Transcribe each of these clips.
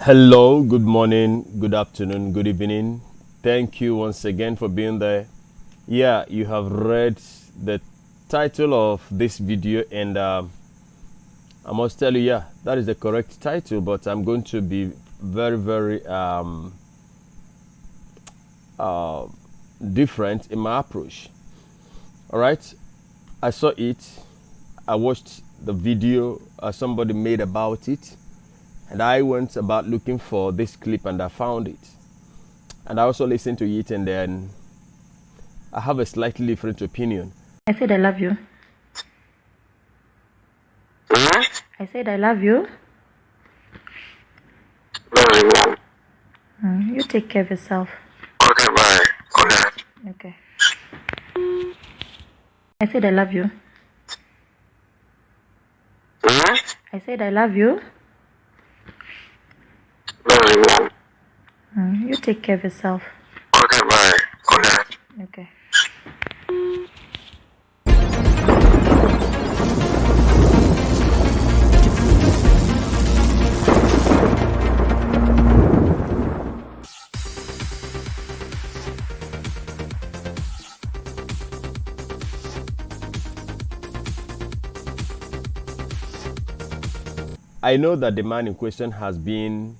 Hello, good morning, good afternoon, good evening. Thank you once again for being there. Yeah, you have read the title of this video, and I must tell you, yeah, that is the correct title, but I'm going to be very different in my approach. All right, I saw it, I watched the video somebody made about it, and I went about looking for this clip and I found it. And I also listened to it, and then I have a slightly different opinion. I said I love you. I said I love you. You take care of yourself. Okay, bye. Okay. Okay. I said I love you. I said I love you. You take care of yourself. Okay, bye. Okay. Okay. I know that the man in question has been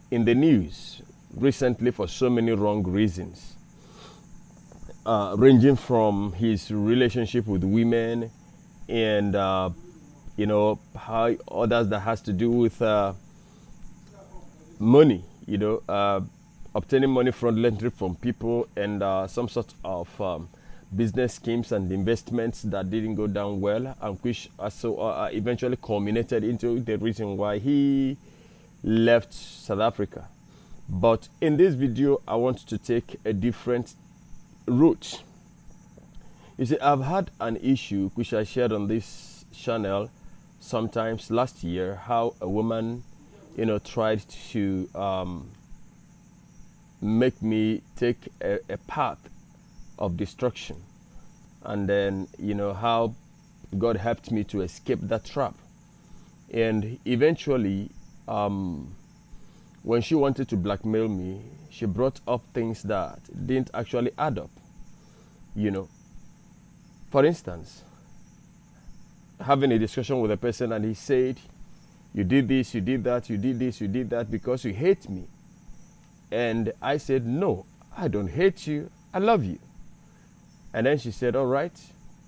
in the news recently for so many wrong reasons, ranging from his relationship with women and how others that has to do with money, obtaining money fraudulently from people, and some sort of business schemes and investments that didn't go down well, and which eventually culminated into the reason why he left South Africa. But in this video, I want to take a different route. You see, I've had an issue which I shared on this channel sometimes last year, how a woman, tried to make me take a path of destruction, and then how God helped me to escape that trap. And eventually, when she wanted to blackmail me, she brought up things that didn't actually add up. For instance, having a discussion with a person, and he said, you did this, you did that, you did this, you did that because you hate me. And I said, no, I don't hate you, I love you. And then she said, all right,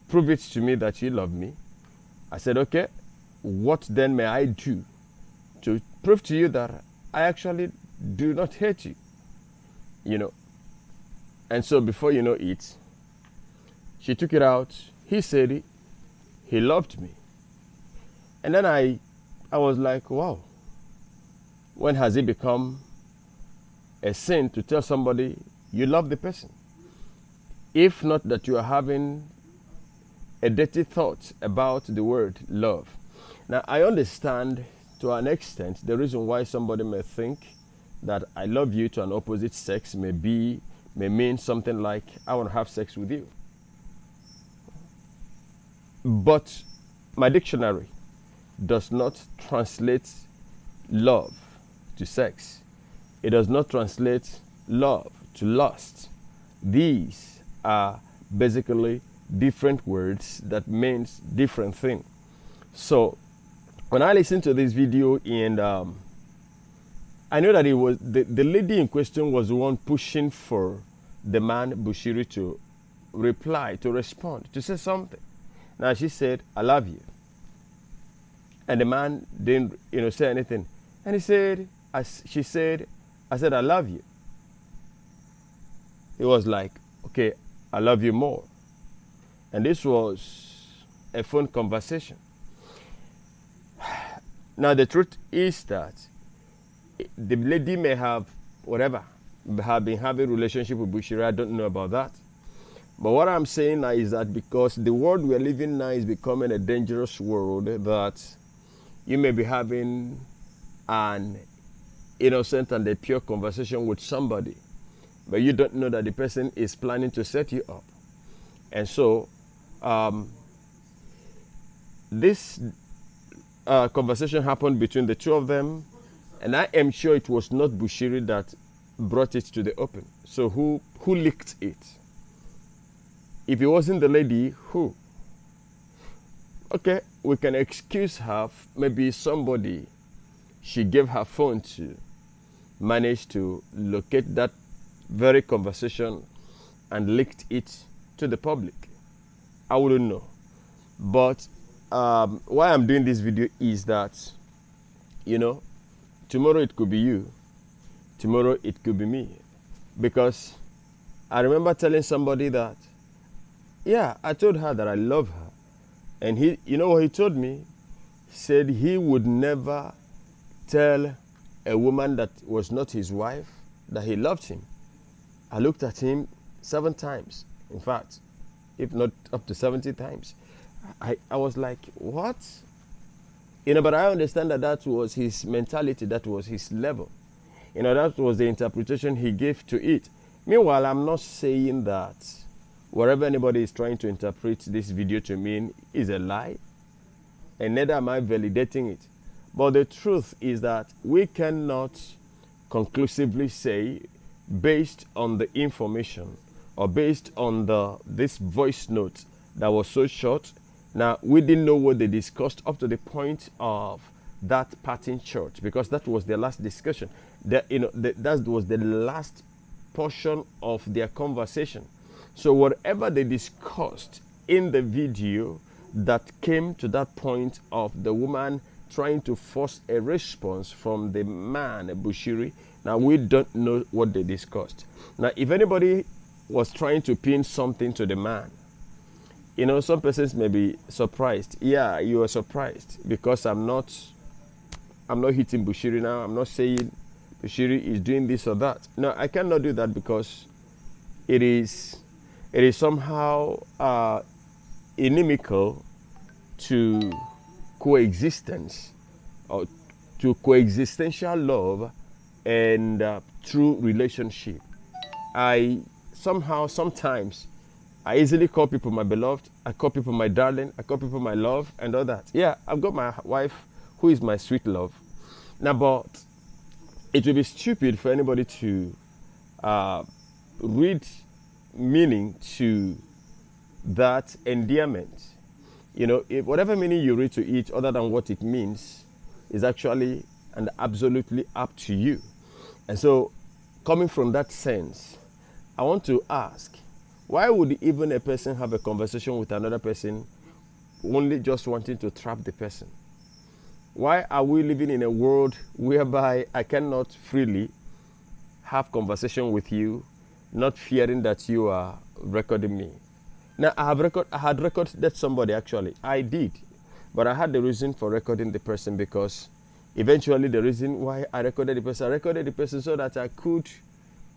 prove it to me that you love me. I said, okay, what then may I do to prove to you that I actually do not hate you? And so before you know it, she took it out. He said he loved me. And then I was like, wow, when has it become a sin to tell somebody you love the person? If not that you are having a dirty thought about the word love. Now, I understand to an extent the reason why somebody may think that I love you to an opposite sex may mean something like I want to have sex with you. But my dictionary does not translate love to sex. It does not translate love to lust. These are basically different words that means different thing. So when I listened to this video, and I know that it was the lady in question was the one pushing for the man Bushiri to reply, to respond, to say something. Now she said, I love you. And the man didn't say anything. And he said, she said, I said, I love you. He was like, okay, I love you more. And this was a phone conversation. Now the truth is that the lady may have been having a relationship with Bushiri. I don't know about that. But what I'm saying now is that because the world we're living now is becoming a dangerous world, that you may be having an innocent and a pure conversation with somebody, but you don't know that the person is planning to set you up. And so this conversation happened between the two of them, And I am sure it was not Bushiri that brought it to the open. So who leaked it? If it wasn't the lady, who? Okay, we can excuse her. Maybe somebody she gave her phone to managed to locate that very conversation and leaked it to the public. I wouldn't know. But why I'm doing this video is that, tomorrow it could be you. Tomorrow it could be me. Because I remember telling somebody that, yeah, I told her that I love her. And you know what he told me? He said he would never tell a woman that was not his wife that he loved him. I looked at him 7 times. In fact, if not up to 70 times. I was like, what? But I understand that was his mentality, that was his level. That was the interpretation he gave to it. Meanwhile, I'm not saying that whatever anybody is trying to interpret this video to mean is a lie, and neither am I validating it. But the truth is that we cannot conclusively say, based on the information or based on this voice note that was so short. Now, we didn't know what they discussed up to the point of that parting church, because that was their last discussion. That was the last portion of their conversation. So whatever they discussed in the video that came to that point of the woman trying to force a response from the man, Bushiri, now we don't know what they discussed. Now, if anybody was trying to pin something to the man, some persons may be surprised. Yeah, you are surprised because I'm not hitting Bushiri now. I'm not saying Bushiri is doing this or that. No, I cannot do that because it is somehow inimical to coexistence or to coexistential love and true relationship. Sometimes I easily call people my beloved, I call people my darling, I call people my love and all that. Yeah, I've got my wife who is my sweet love. Now, but it would be stupid for anybody to read meaning to that endearment. If whatever meaning you read to it other than what it means is actually and absolutely up to you. And so, coming from that sense, I want to ask, why would even a person have a conversation with another person only just wanting to trap the person? Why are we living in a world whereby I cannot freely have conversation with you, not fearing that you are recording me? Now, I had recorded somebody actually. I did. But I had the reason for recording the person because eventually the reason why I recorded the person so that I could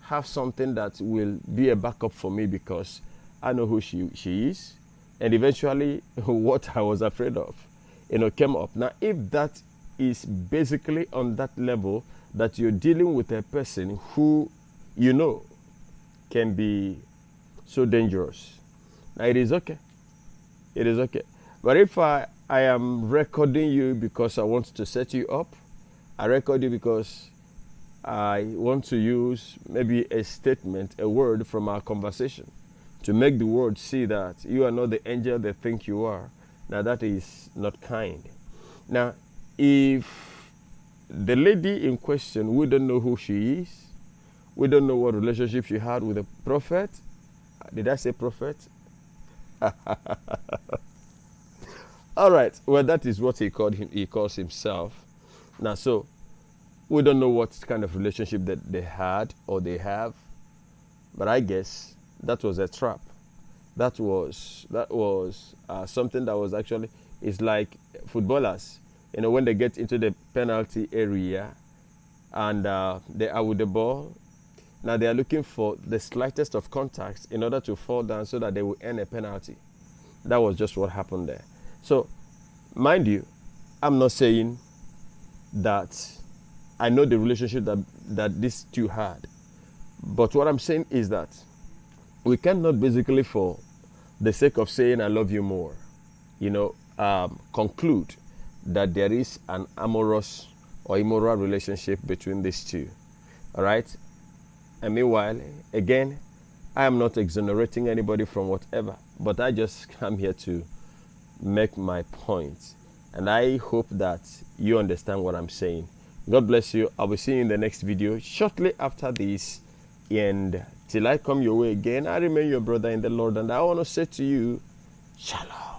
have something that will be a backup for me because I know who she is. And eventually what I was afraid of, came up. Now, if that is basically on that level that you're dealing with a person who can be so dangerous, now it is okay. It is okay. But if I am recording you because I want to set you up, I record you because I want to use maybe a statement, a word from our conversation to make the world see that you are not the angel they think you are. Now, that is not kind. Now, if the lady in question, we don't know who she is, we don't know what relationship she had with the prophet. Did I say prophet? All right. Well, that is what he calls himself. Now, so we don't know what kind of relationship that they had or they have, but I guess that was a trap. That was something that was actually, it's like footballers, when they get into the penalty area and they are with the ball. Now they are looking for the slightest of contacts in order to fall down so that they will earn a penalty. That was just what happened there. So, mind you, I'm not saying that I know the relationship that these two had. But what I'm saying is that we cannot basically, for the sake of saying I love you more, conclude that there is an amorous or immoral relationship between these two. All right. And meanwhile, again, I am not exonerating anybody from whatever, but I just come here to make my point. And I hope that you understand what I'm saying. God bless you. I will see you in the next video shortly after this. And till I come your way again, I remain your brother in the Lord. And I want to say to you, Shalom.